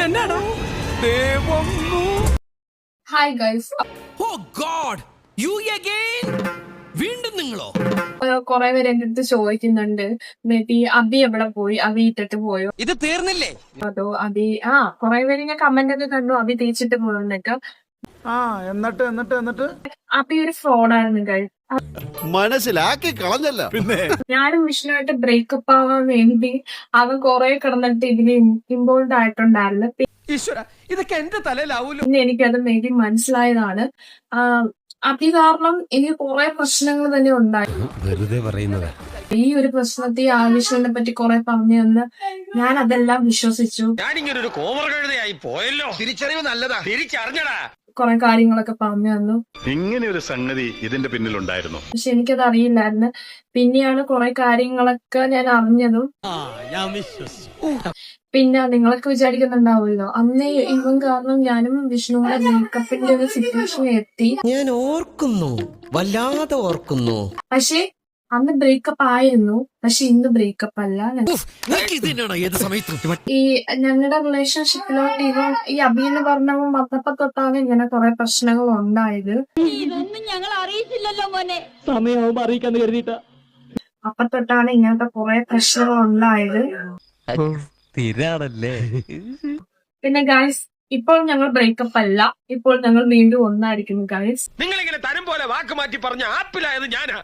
എന്നാടാ hi guys, oh god you again വീണ്ടും നിങ്ങളോ? കുറെ പേര് എന്റെ അടുത്ത് ചോദിക്കുന്നുണ്ട്, മേ ബി അബി എവിടെ പോയി, അബി ഇട്ടിട്ട് പോയോ ഇത് തീർന്നില്ലേ? അതോ അബി കുറെ പേര് ഞാൻ കമന്റ് ഒക്കെ കണ്ടു അബി തേച്ചിട്ട് പോയെന്നൊക്കെ. എന്നിട്ട് അബി ഒരു ഫ്രോഡായിരുന്നു ഗൈസ്. മനസ്സിലാക്കി കളഞ്ഞല്ല പിന്നെ. ഞാനും വിഷ്ണുവായിട്ട് ബ്രേക്കപ്പ് ആവാൻ വേണ്ടി അവൻ കുറെ കിടന്നിട്ട് ഇതിന് ഇൻവോൾവ് ആയിട്ടുണ്ടായിരുന്നു. ഈശ്വര, ഇതൊക്കെ എന്റെ തലയിലാവൂലോ. പിന്നെ എനിക്കത് മേ ബി മനസ്സിലായതാണ്. അബി കാരണം എനിക്ക് കുറെ പ്രശ്നങ്ങൾ തന്നെ ഉണ്ടായി. വെറുതെ പറയുന്നത്. ഈ ഒരു പ്രശ്നത്തെ ആവശ്യത്തിനെ പറ്റി കുറെ പറഞ്ഞു തന്ന് ഞാൻ അതെല്ലാം വിശ്വസിച്ചു. ഞാനിങ്ങനെ ഒരു കോമർകഴുതയായി പോയല്ലോ. തിരിച്ചറിവ് നല്ലതാ, തിരിച്ചറിഞ്ഞടാ. കുറെ കാര്യങ്ങളൊക്കെ പറഞ്ഞു തന്നു. ഇങ്ങനെ ഒരു സംഗതി ഇതിന്റെ പിന്നിലുണ്ടായിരുന്നു. പക്ഷെ എനിക്കത് അറിയില്ലായിരുന്നു. പിന്നെയാണ് കുറെ കാര്യങ്ങളൊക്കെ ഞാൻ അറിഞ്ഞതും. പിന്നെ നിങ്ങളൊക്കെ വിചാരിക്കുന്നുണ്ടാവുമല്ലോ, അന്നേ ഇവൻ കാരണം ഞാനും വിഷ്ണുവിടെ മേക്കപ്പിന്റെ ഒരു സിറ്റുവേഷൻ എത്തി. ഞാൻ ഓർക്കുന്നു, വല്ലാതെ ഓർക്കുന്നു. പക്ഷെ അന്ന് ബ്രേക്കപ്പ് ആയിരുന്നു, പക്ഷെ ഇന്ന് ബ്രേക്കപ്പ് അല്ല. ഈ ഞങ്ങളുടെ റിലേഷൻഷിപ്പിലോട്ട് ഇവൻ ഈ അബി എന്ന് പറഞ്ഞവൻ വന്നപ്പോ തൊട്ടാണ് ഇങ്ങനെ കുറെ പ്രശ്നങ്ങൾ ഉണ്ടായത്. ഇതൊന്നും ഞങ്ങൾ അറിയിച്ചില്ലല്ലോ മോനെ. സമയമാകുമ്പോ അറിയിക്കാന്ന് കരുതിയിട്ടാ. അപ്പൊ തൊട്ടാണ് ഇങ്ങനത്തെ കുറെ പ്രശ്നങ്ങൾ ഉണ്ടായത്. പിന്നെ ഗൈസ്, ഇപ്പോൾ ഞങ്ങൾ ബ്രേക്കപ്പ് അല്ല, ഇപ്പോൾ ഞങ്ങൾ വീണ്ടും ഒന്നായിരിക്കുന്നു ഗൈസ്. നിങ്ങളിങ്ങനെ തരം പോലെ വാക്ക് മാറ്റി പറഞ്ഞ ആപ്പിലായത് ഞാനാ.